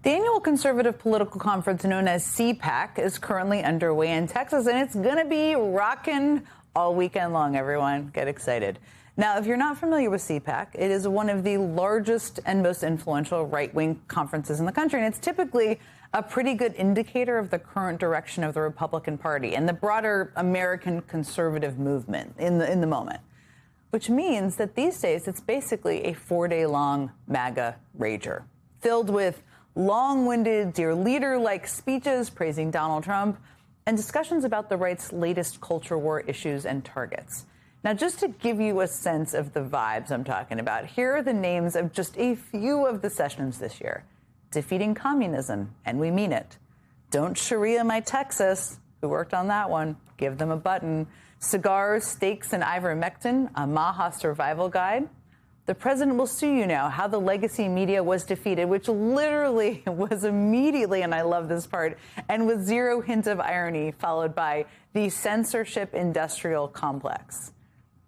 The annual conservative political conference known as CPAC is currently underway in Texas, and it's going to be rocking all weekend long, everyone. Get excited. Now, if you're not familiar with CPAC, it is one of the largest and most influential right-wing conferences in the country, and it's typically a pretty good indicator of the current direction of the Republican Party and the broader American conservative movement in the moment, which means that these days it's basically a 4-day-long MAGA rager filled with long-winded, dear leader-like speeches praising Donald Trump and discussions about the right's latest culture war issues and targets. Now, just to give you a sense of the vibes I'm talking about, here are the names of just a few of the sessions this year. Defeating communism, and we mean it. Don't Sharia my Texas. Who worked on that one? Give them a button. Cigars, steaks, and ivermectin, a Maha survival guide. The president will sue you now, how the legacy media was defeated, which literally was immediately, and I love this part, and with zero hint of irony, followed by the censorship industrial complex.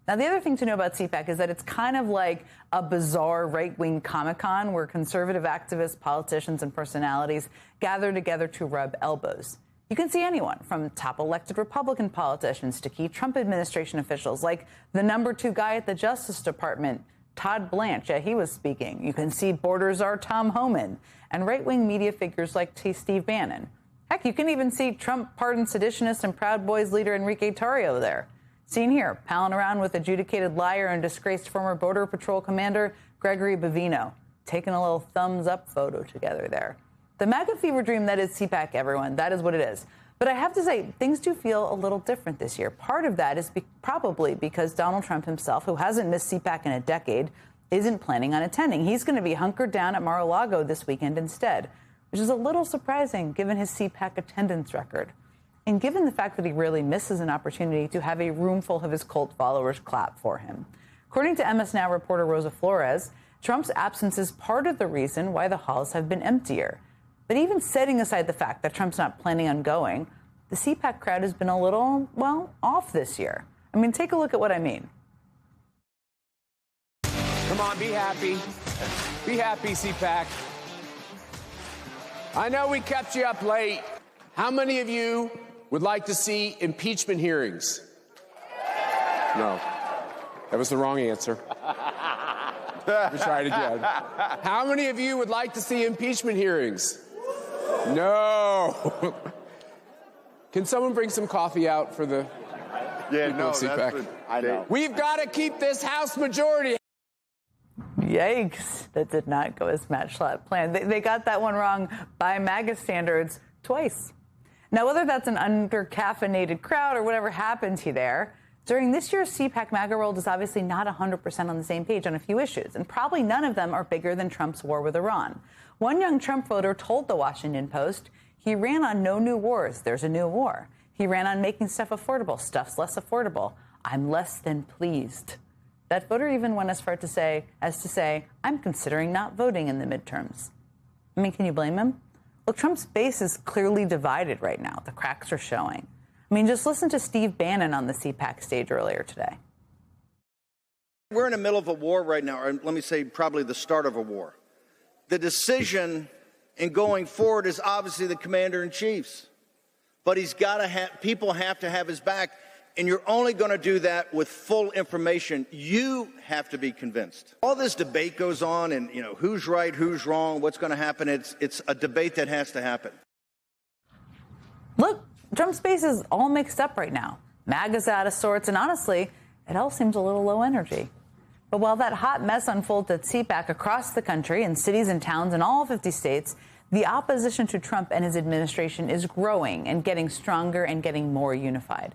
Now, the other thing to know about CPAC is that it's kind of like a bizarre right-wing Comic-Con where conservative activists, politicians, and personalities gather together to rub elbows. You can see anyone from top elected Republican politicians to key Trump administration officials like the number 2 guy at the Justice Department, Todd Blanche. Yeah, he was speaking. You can see border czar Tom Homan and right-wing media figures like Steve Bannon. Heck, you can even see Trump-pardoned seditionist and Proud Boys leader Enrique Tarrio there. Seen here, palling around with adjudicated liar and disgraced former Border Patrol commander Gregory Bavino, taking a little thumbs-up photo together there. The MAGA fever dream that is CPAC, everyone. That is what it is. But I have to say, things do feel a little different this year. Part of that is probably because Donald Trump himself, who hasn't missed CPAC in a decade, isn't planning on attending. He's going to be hunkered down at Mar-a-Lago this weekend instead, which is a little surprising given his CPAC attendance record. And given the fact that he really misses an opportunity to have a room full of his cult followers clap for him. According to MS Now reporter Rosa Flores, Trump's absence is part of the reason why the halls have been emptier. But even setting aside the fact that Trump's not planning on going, the CPAC crowd has been a little, well, off this year. I mean, take a look at what I mean. Come on, be happy. Be happy, CPAC. I know we kept you up late. How many of you would like to see impeachment hearings? No. That was the wrong answer. Let me try it again. How many of you would like to see impeachment hearings? No. Can someone bring some coffee out for the CPAC? I know. We've got to keep this House majority. Yikes. That did not go as Matt Schlatt planned. They got that one wrong by MAGA standards twice. Now, whether that's an under-caffeinated crowd or whatever happened to there, during this year's CPAC, MAGA world is obviously not 100% on the same page on a few issues, and probably none of them are bigger than Trump's war with Iran. One young Trump voter told the Washington Post he ran on no new wars, there's a new war. He ran on making stuff affordable, stuff's less affordable. I'm less than pleased. That voter even went as far to say, I'm considering not voting in the midterms. I mean, can you blame him? Look, Trump's base is clearly divided right now. The cracks are showing. I mean, just listen to Steve Bannon on the CPAC stage earlier today. We're in the middle of a war right now, or let me say probably the start of a war. The decision in going forward is obviously the commander-in-chief's. But he's got to have, people have to have his back, and you're only going to do that with full information. You have to be convinced. All this debate goes on, and, who's right, who's wrong, what's going to happen. It's a debate that has to happen. Look, Trump's base is all mixed up right now. MAGA's out of sorts, and honestly, it all seems a little low energy. But while that hot mess unfolds at CPAC across the country in cities and towns in all 50 states, the opposition to Trump and his administration is growing and getting stronger and getting more unified.